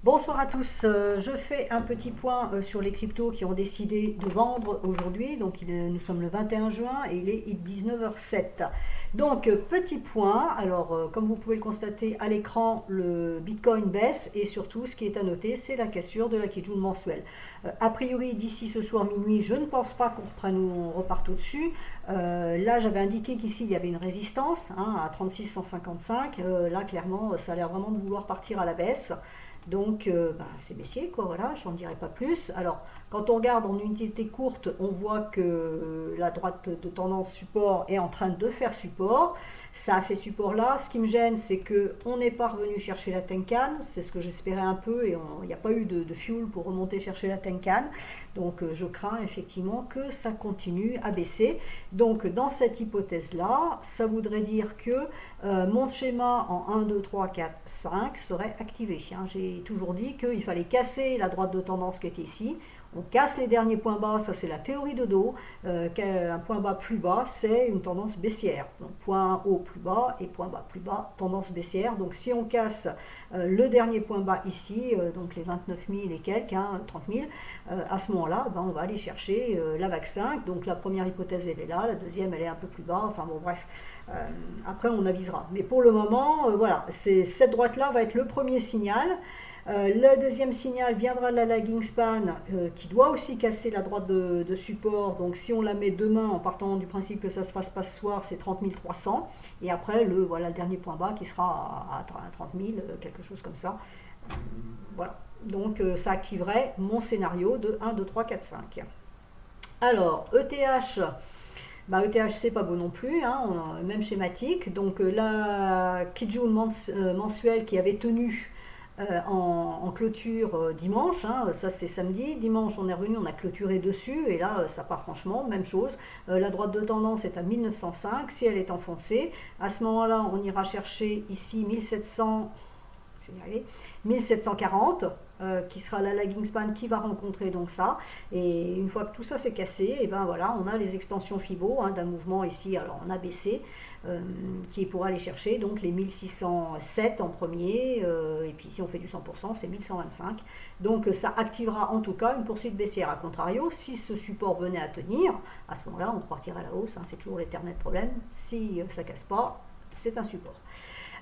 Bonsoir à tous, je fais un petit point sur les cryptos qui ont décidé de vendre aujourd'hui. Donc nous sommes le 21 juin et il est 19h07. Donc petit point, alors comme vous pouvez le constater à l'écran, le Bitcoin baisse et surtout ce qui est à noter c'est la cassure de la Kijun mensuelle. A priori d'ici ce soir minuit, je ne pense pas on reparte au-dessus. Là j'avais indiqué qu'ici il y avait une résistance à 36,155. Là clairement ça a l'air vraiment de vouloir partir à la baisse. Donc c'est baissier, quoi, voilà, j'en dirai pas plus. Alors, quand on regarde en unité courte, on voit que la droite de tendance support est en train de faire support. Ça a fait support là. Ce qui me gêne, c'est qu'on n'est pas revenu chercher la Tenkan. C'est ce que j'espérais un peu et il n'y a pas eu de fuel pour remonter chercher la Tenkan. Donc je crains effectivement que ça continue à baisser. Donc dans cette hypothèse-là, ça voudrait dire que mon schéma en 1, 2, 3, 4, 5 serait activé. J'ai toujours dit qu'il fallait casser la droite de tendance qui était ici. On casse les derniers points bas, ça c'est la théorie de dos. Un point bas plus bas, c'est une tendance baissière. Donc point haut plus bas et point bas plus bas, tendance baissière. Donc si on casse le dernier point bas ici, donc les 29 000 et quelques, 30 000, à ce moment-là, on va aller chercher la VAC 5. Donc la première hypothèse elle est là, la deuxième elle est un peu plus bas. Enfin bon bref, après on avisera. Mais pour le moment, voilà, cette droite-là va être le premier signal. Le deuxième signal viendra de la lagging span qui doit aussi casser la droite de support. Donc si on la met demain en partant du principe que ça se fasse pas ce soir, c'est 30 300. Et après le dernier point bas qui sera à 30 000, quelque chose comme ça. Voilà. Donc ça activerait mon scénario de 1, 2, 3, 4, 5. Alors ETH. ETH c'est pas beau non plus, même schématique. Donc la Kijun mensuelle qui avait tenu en clôture dimanche, ça c'est samedi, dimanche on est revenu, on a clôturé dessus et là ça part franchement, même chose, la droite de tendance est à 1905, si elle est enfoncée, à ce moment là on ira chercher ici 1700, je vais y arriver, 1740, qui sera la lagging span qui va rencontrer donc ça, et une fois que tout ça s'est cassé, et ben voilà, on a les extensions Fibo d'un mouvement ici, alors on a baissé, qui pourra aller chercher donc les 1607 en premier, et puis si on fait du 100% c'est 1125, donc ça activera en tout cas une poursuite baissière. A contrario, si ce support venait à tenir, à ce moment là on repartira à la hausse, c'est toujours l'éternel problème, si ça casse pas c'est un support.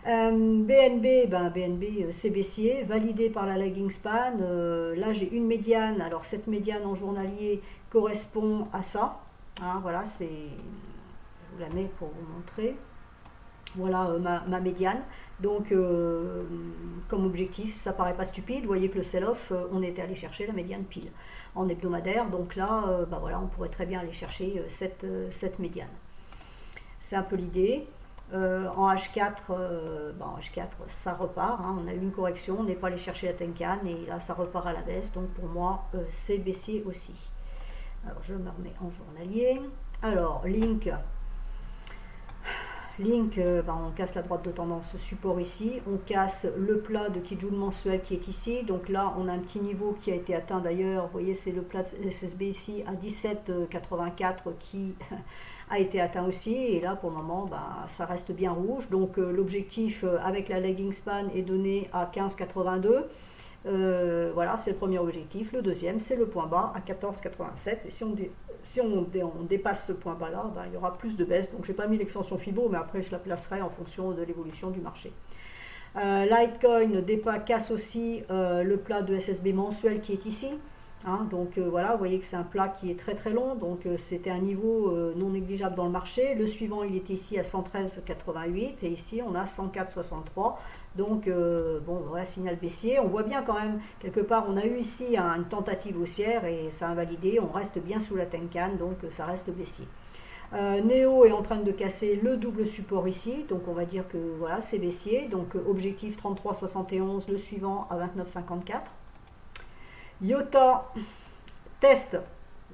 BNB, c'est baissier, validé par la lagging span. Là j'ai une médiane, alors cette médiane en journalier correspond à ça, voilà, je vous la mets pour vous montrer. Voilà ma médiane. Donc comme objectif, ça paraît pas stupide. Vous voyez que le sell-off, on était allé chercher la médiane pile en hebdomadaire. Donc là, voilà, on pourrait très bien aller chercher cette médiane. C'est un peu l'idée. En H4, ça repart, on a eu une correction, on n'est pas allé chercher la Tenkan et là ça repart à la baisse, donc pour moi c'est baissier aussi. Alors je me remets en journalier. Alors Link, on casse la droite de tendance support ici, on casse le plat de Kijun mensuel qui est ici, donc là on a un petit niveau qui a été atteint d'ailleurs, vous voyez c'est le plat SSB ici à 17,84 qui a été atteint aussi, et là pour le moment ça reste bien rouge, donc l'objectif avec la lagging span est donné à 15,82. Voilà, c'est le premier objectif. Le deuxième c'est le point bas à 14,87, et si on dépasse ce point bas là, il y aura plus de baisse. Donc j'ai pas mis l'extension Fibo, mais après je la placerai en fonction de l'évolution du marché. Litecoin casse aussi le plat de SSB mensuel qui est ici. Donc voilà, vous voyez que c'est un plat qui est très très long, donc c'était un niveau non négligeable dans le marché. Le suivant il était ici à 113,88 et ici on a 104,63, donc voilà, signal baissier. On voit bien quand même quelque part, on a eu ici une tentative haussière et ça a invalidé, on reste bien sous la Tenkan, donc ça reste baissier. Neo est en train de casser le double support ici, donc on va dire que voilà, c'est baissier, donc objectif 33,71, le suivant à 29,54. Iota teste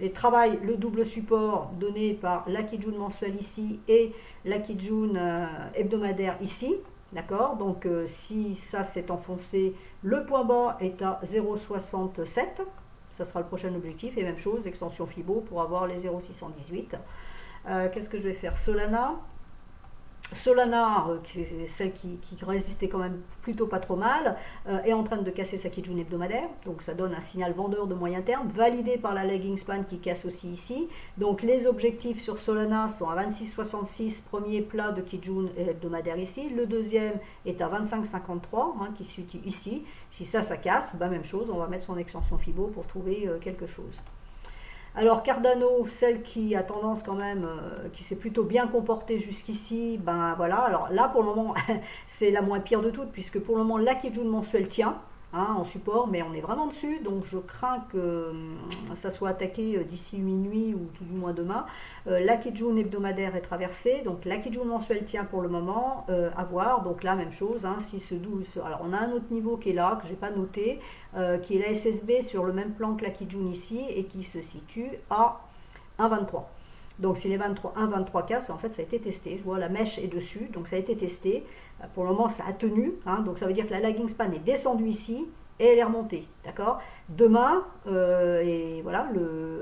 et travaille le double support donné par la Kijun mensuelle ici et la Kijun hebdomadaire ici, d'accord. Donc si ça s'est enfoncé, le point bas est à 0,67, ça sera le prochain objectif, et même chose, extension Fibo pour avoir les 0,618. Qu'est-ce que je vais faire? Solana, Solana, qui est celle qui résistait quand même plutôt pas trop mal, est en train de casser sa Kijun hebdomadaire, donc ça donne un signal vendeur de moyen terme, validé par la lagging span qui casse aussi ici. Donc les objectifs sur Solana sont à 26,66, premier plat de Kijun hebdomadaire ici, le deuxième est à 25,53, qui se situe ici. Si ça casse, même chose, on va mettre son extension Fibo pour trouver quelque chose. Alors Cardano, celle qui a tendance quand même, qui s'est plutôt bien comportée jusqu'ici, voilà, alors là pour le moment c'est la moins pire de toutes, puisque pour le moment la Kijun mensuelle tient, en support, mais on est vraiment dessus, donc je crains que ça soit attaqué d'ici minuit ou tout du moins demain. La Kijun hebdomadaire est traversée, donc la Kijun mensuelle tient pour le moment, à voir, donc là même chose, si ce douce, alors on a un autre niveau qui est là, que j'ai pas noté, qui est la SSB sur le même plan que la Kijun ici, et qui se situe à 1,23. Donc si les 1,23 cassent, en fait ça a été testé, je vois la mèche est dessus, donc ça a été testé, pour le moment ça a tenu, donc ça veut dire que la lagging span est descendue ici, et elle est remontée, d'accord. Demain, et voilà,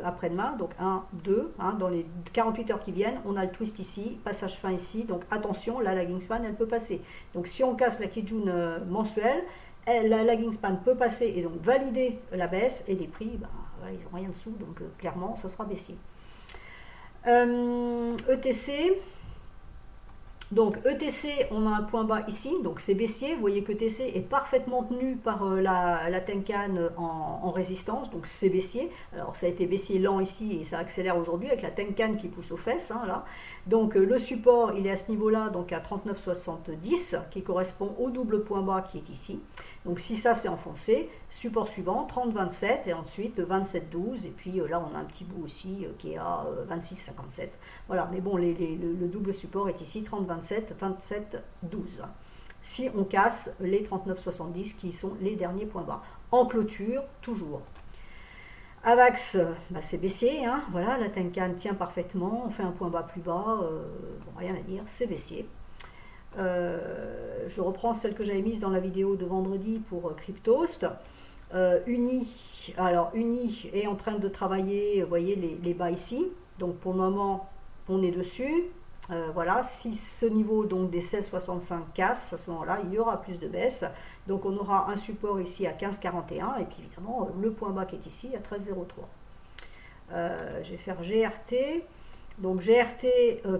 après-demain, donc 1, 2, dans les 48 heures qui viennent, on a le twist ici, passage fin ici, donc attention, la lagging span elle peut passer. Donc si on casse la Kijun mensuelle, la lagging span peut passer et donc valider la baisse, et les prix, ils n'ont rien dessous, donc clairement ça sera baissier. ETC, donc ETC, on a un point bas ici, donc c'est baissier. Vous voyez que ETC est parfaitement tenu par la Tenkan en résistance, donc c'est baissier. Alors ça a été baissier lent ici et ça accélère aujourd'hui avec la Tenkan qui pousse aux fesses, là. Donc le support, il est à ce niveau-là, donc à 39,70, qui correspond au double point bas qui est ici. Donc si ça c'est enfoncé, support suivant 30,27 et ensuite 27,12, et puis là on a un petit bout aussi qui est à 26,57. Voilà, mais bon, le double support est ici 30,27, 27,12. Si on casse les 39,70 qui sont les derniers points bas. En clôture, toujours. AVAX, c'est baissier, voilà, la Tenkan tient parfaitement, on fait un point bas plus bas, rien à dire, c'est baissier. Je reprends celle que j'avais mise dans la vidéo de vendredi pour Cryptost. Uni est en train de travailler, vous voyez les bas ici, donc pour le moment on est dessus. Voilà, si ce niveau donc des 16,65 casse, à ce moment-là il y aura plus de baisse, donc on aura un support ici à 15,41 et puis évidemment le point bas qui est ici à 13,03. Je vais faire GRT. Donc GRT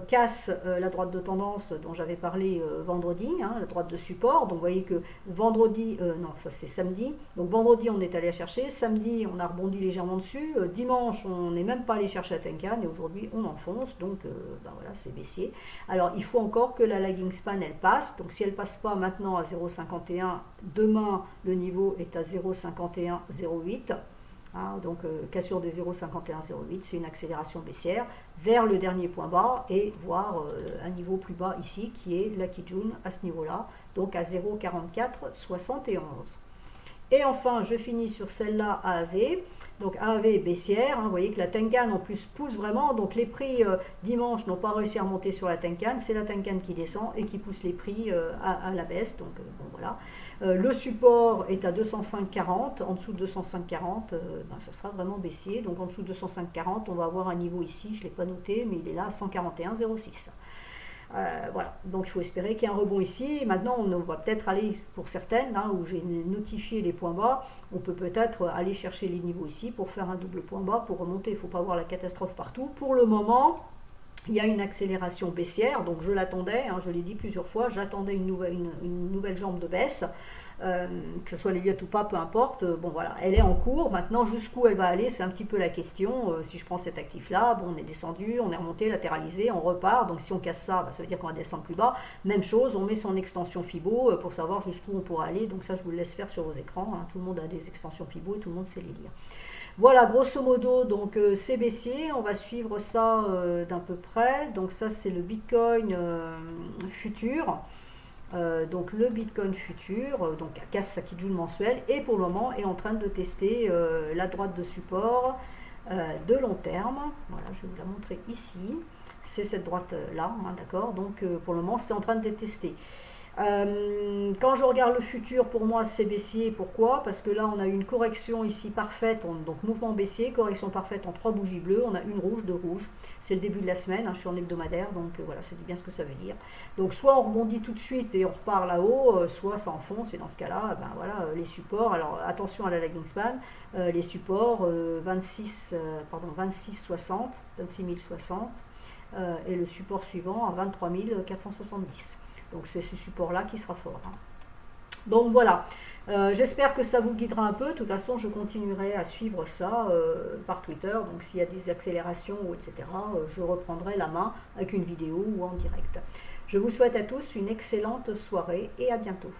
casse la droite de tendance dont j'avais parlé vendredi, la droite de support. Donc vous voyez que vendredi, non ça c'est samedi, donc vendredi on est allé la chercher, samedi on a rebondi légèrement dessus, dimanche on n'est même pas allé chercher la Tenkan et aujourd'hui on enfonce, donc voilà c'est baissier. Alors il faut encore que la lagging span elle passe, donc si elle passe pas maintenant à 0,51, demain le niveau est à 0,5108. Donc cassure des 0,5108, c'est une accélération baissière vers le dernier point bas et voir un niveau plus bas ici qui est la Kijun à ce niveau-là, donc à 0,4471. Et enfin, je finis sur celle-là AAV. Donc AAV baissière, vous voyez que la Tenkan en plus pousse vraiment, donc les prix dimanche n'ont pas réussi à remonter sur la Tenkan, c'est la Tenkan qui descend et qui pousse les prix à la baisse, donc bon voilà. Le support est à 205,40, en dessous de 205,40, ça sera vraiment baissier, donc en dessous de 205,40, on va avoir un niveau ici, je ne l'ai pas noté, mais il est là à 141,06. Voilà, donc il faut espérer qu'il y ait un rebond ici. Maintenant on va peut-être aller, pour certaines, où j'ai notifié les points bas, on peut peut-être aller chercher les niveaux ici pour faire un double point bas, pour remonter. Il ne faut pas voir la catastrophe partout. Pour le moment, il y a une accélération baissière, donc je l'attendais, je l'ai dit plusieurs fois, j'attendais une nouvelle jambe de baisse. Que ce soit les lieux ou pas, peu importe, bon voilà, elle est en cours, maintenant jusqu'où elle va aller, c'est un petit peu la question. Si je prends cet actif là, on est descendu, on est remonté, latéralisé, on repart, donc si on casse ça, ça veut dire qu'on va descendre plus bas, même chose, on met son extension Fibo pour savoir jusqu'où on pourra aller, donc ça je vous le laisse faire sur vos écrans, tout le monde a des extensions Fibo et tout le monde sait les lire. Voilà, grosso modo, donc c'est baissier, on va suivre ça d'un peu près, donc ça c'est le Bitcoin futur. Donc le Bitcoin futur, donc casse sa Kijun mensuelle et pour le moment est en train de tester la droite de support de long terme. Voilà, je vais vous la montrer ici. C'est cette droite là, d'accord. Donc pour le moment c'est en train de tester. Quand je regarde le futur, pour moi, c'est baissier. Pourquoi? Parce que là, on a eu une correction ici parfaite, donc mouvement baissier, correction parfaite en 3 bougies bleues. On a une rouge, deux rouges. C'est le début de la semaine, hein, je suis en hebdomadaire, donc voilà, ça dit bien ce que ça veut dire. Donc soit on rebondit tout de suite et on repart là-haut, soit ça enfonce, et dans ce cas-là, ben voilà, les supports. Alors attention à la lagging span, les supports 26,60, 26 060, et le support suivant à 23 470. Donc c'est ce support-là qui sera fort. Hein. Donc voilà, j'espère que ça vous guidera un peu. De toute façon, je continuerai à suivre ça par Twitter. Donc s'il y a des accélérations, etc., je reprendrai la main avec une vidéo ou en direct. Je vous souhaite à tous une excellente soirée et à bientôt.